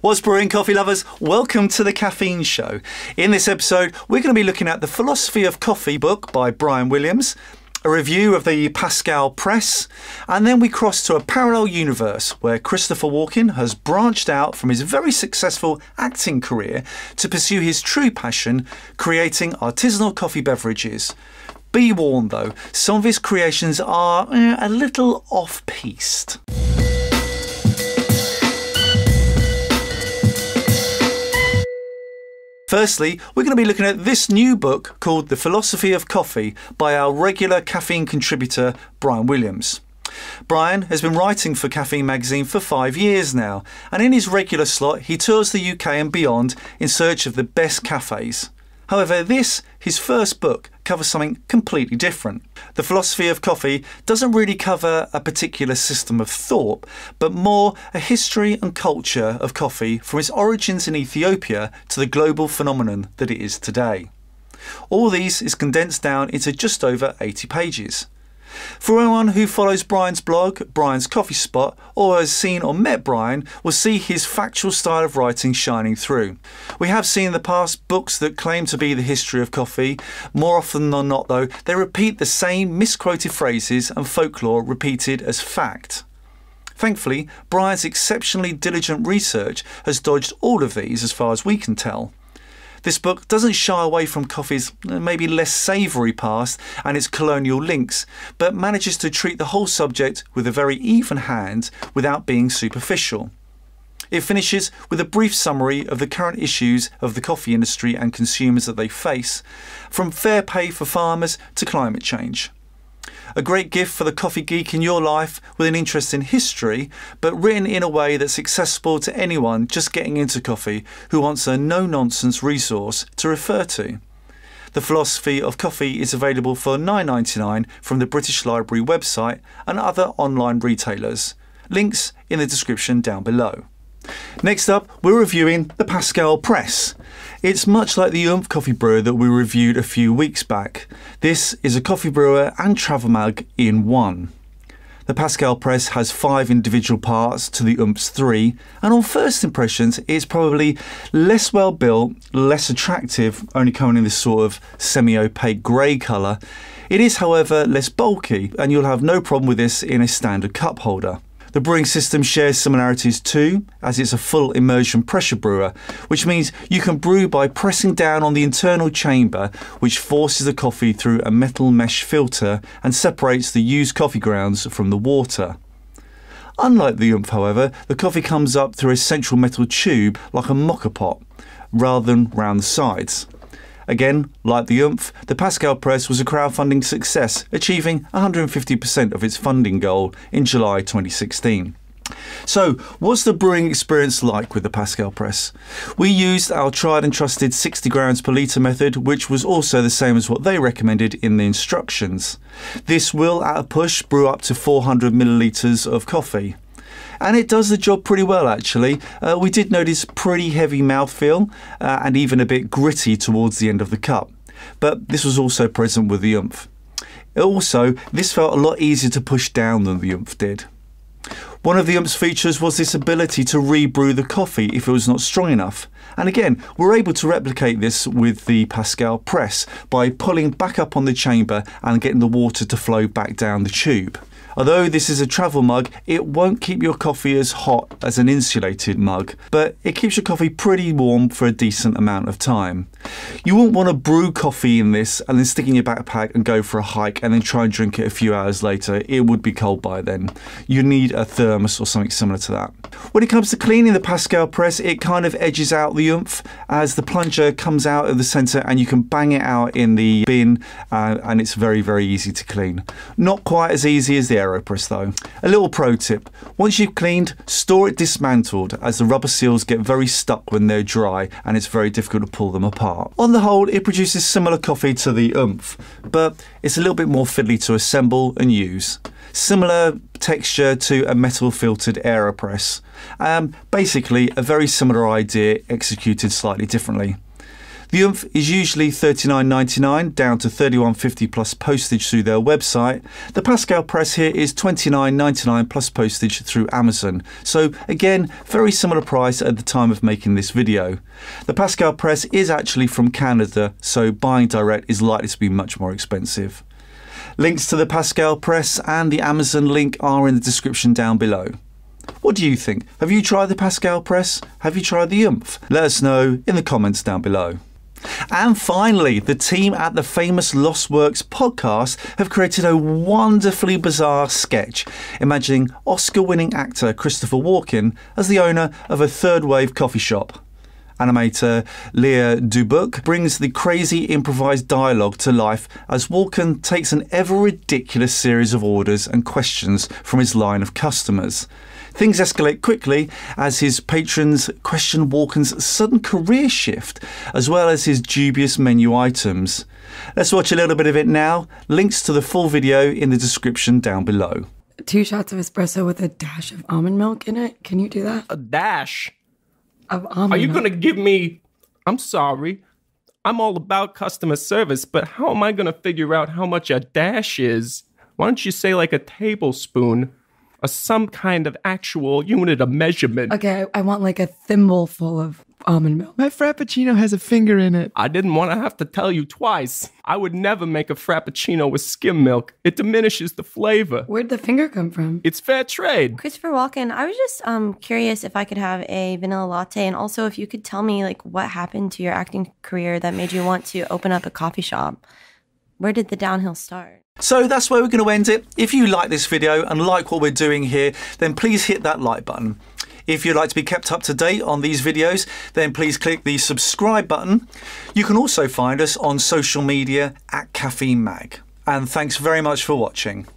What's brewing, coffee lovers? Welcome to the Caffeine Show. In this episode, we're going to be looking at the Philosophy of Coffee book by Brian Williams, a review of the Pascal Press, and then we cross to a parallel universe where Christopher Walken has branched out from his very successful acting career to pursue his true passion, creating artisanal coffee beverages. Be warned though, some of his creations are a little off-piste. Firstly, we're going to be looking at this new book called The Philosophy of Coffee by our regular caffeine contributor, Brian Williams. Brian has been writing for Caffeine magazine for 5 years now, and in his regular slot, he tours the UK and beyond in search of the best cafes. However, this, his first book, covers something completely different. The Philosophy of Coffee doesn't really cover a particular system of thought, but more a history and culture of coffee from its origins in Ethiopia to the global phenomenon that it is today. All these is condensed down into just over 80 pages. For anyone who follows Brian's blog, Brian's Coffee Spot, or has seen or met Brian, will see his factual style of writing shining through. We have seen in the past books that claim to be the history of coffee. More often than not though, they repeat the same misquoted phrases and folklore repeated as fact. Thankfully, Brian's exceptionally diligent research has dodged all of these as far as we can tell. This book doesn't shy away from coffee's maybe less savoury past and its colonial links, but manages to treat the whole subject with a very even hand without being superficial. It finishes with a brief summary of the current issues of the coffee industry and consumers that they face, from fair pay for farmers to climate change. A great gift for the coffee geek in your life with an interest in history, but written in a way that's accessible to anyone just getting into coffee who wants a no-nonsense resource to refer to. The Philosophy of Coffee is available for $9.99 from the British Library website and other online retailers. Links in the description down below. Next up, we're reviewing the Pascal Press. It's much like the Oomph coffee brewer that we reviewed a few weeks back. This is a coffee brewer and travel mug in one. The Pascal Press has 5 individual parts to the Oomph's 3, and on first impressions it's probably less well built, less attractive, only coming in this sort of semi-opaque grey colour. It is however less bulky, and you'll have no problem with this in a standard cup holder. The brewing system shares similarities too, as it's a full immersion pressure brewer, which means you can brew by pressing down on the internal chamber, which forces the coffee through a metal mesh filter and separates the used coffee grounds from the water. Unlike the Oomph, however, the coffee comes up through a central metal tube like a mocha pot, rather than round the sides. Again, like the Oomph, the Pascal Press was a crowdfunding success, achieving 150% of its funding goal in July 2016. So, what's the brewing experience like with the Pascal Press? We used our tried and trusted 60 grams per litre method, which was also the same as what they recommended in the instructions. This will, at a push, brew up to 400 millilitres of coffee. And it does the job pretty well actually. We did notice pretty heavy mouthfeel and even a bit gritty towards the end of the cup. But this was also present with the Oomph. Also, this felt a lot easier to push down than the Oomph did. One of the Oomph's features was this ability to re-brew the coffee if it was not strong enough. And again, we're able to replicate this with the Pascal Press by pulling back up on the chamber and getting the water to flow back down the tube. Although this is a travel mug, it won't keep your coffee as hot as an insulated mug, but it keeps your coffee pretty warm for a decent amount of time. You wouldn't want to brew coffee in this and then stick it in your backpack and go for a hike and then try and drink it a few hours later. It would be cold by then. You need a thermos or something similar to that. When it comes to cleaning the Pascal Press, it kind of edges out the Oomph as the plunger comes out of the centre and you can bang it out in the bin and it's very, very easy to clean. Not quite as easy as the AeroPress though. A little pro tip, once you've cleaned, store it dismantled as the rubber seals get very stuck when they're dry and it's very difficult to pull them apart. On the whole, it produces similar coffee to the Oomph, but it's a little bit more fiddly to assemble and use. Similar texture to a metal filtered AeroPress. Basically a very similar idea executed slightly differently. The Oomph is usually $39.99 down to $31.50 plus postage through their website. The Pascal Press here is $29.99 plus postage through Amazon. So again, very similar price at the time of making this video. The Pascal Press is actually from Canada, so buying direct is likely to be much more expensive. Links to the Pascal Press and the Amazon link are in the description down below. What do you think? Have you tried the Pascal Press? Have you tried the Oomph? Let us know in the comments down below. And finally, the team at the famous Lost Works podcast have created a wonderfully bizarre sketch imagining Oscar-winning actor Christopher Walken as the owner of a third-wave coffee shop. Animator Leah Dubuc brings the crazy improvised dialogue to life as Walken takes an ever-ridiculous series of orders and questions from his line of customers. Things escalate quickly as his patrons question Walken's sudden career shift, as well as his dubious menu items. Let's watch a little bit of it now. Links to the full video in the description down below. 2 shots of espresso with a dash of almond milk in it. Can you do that? A dash? Of almond Are you milk. going to give me... I'm sorry. I'm all about customer service, but how am I going to figure out how much a dash is? Why don't you say like a tablespoon? Or some kind of actual unit of measurement. Okay, I want like a thimble full of almond milk. My Frappuccino has a finger in it. I didn't want to have to tell you twice. I would never make a Frappuccino with skim milk. It diminishes the flavor. Where'd the finger come from? It's fair trade. Christopher Walken, I was just curious if I could have a vanilla latte, and also if you could tell me like what happened to your acting career that made you want to open up a coffee shop. Where did the downhill start? So that's where we're going to end it. If you like this video and like what we're doing here, then please hit that like button. If you'd like to be kept up to date on these videos, then please click the subscribe button. You can also find us on social media at Caffeine Mag. And thanks very much for watching.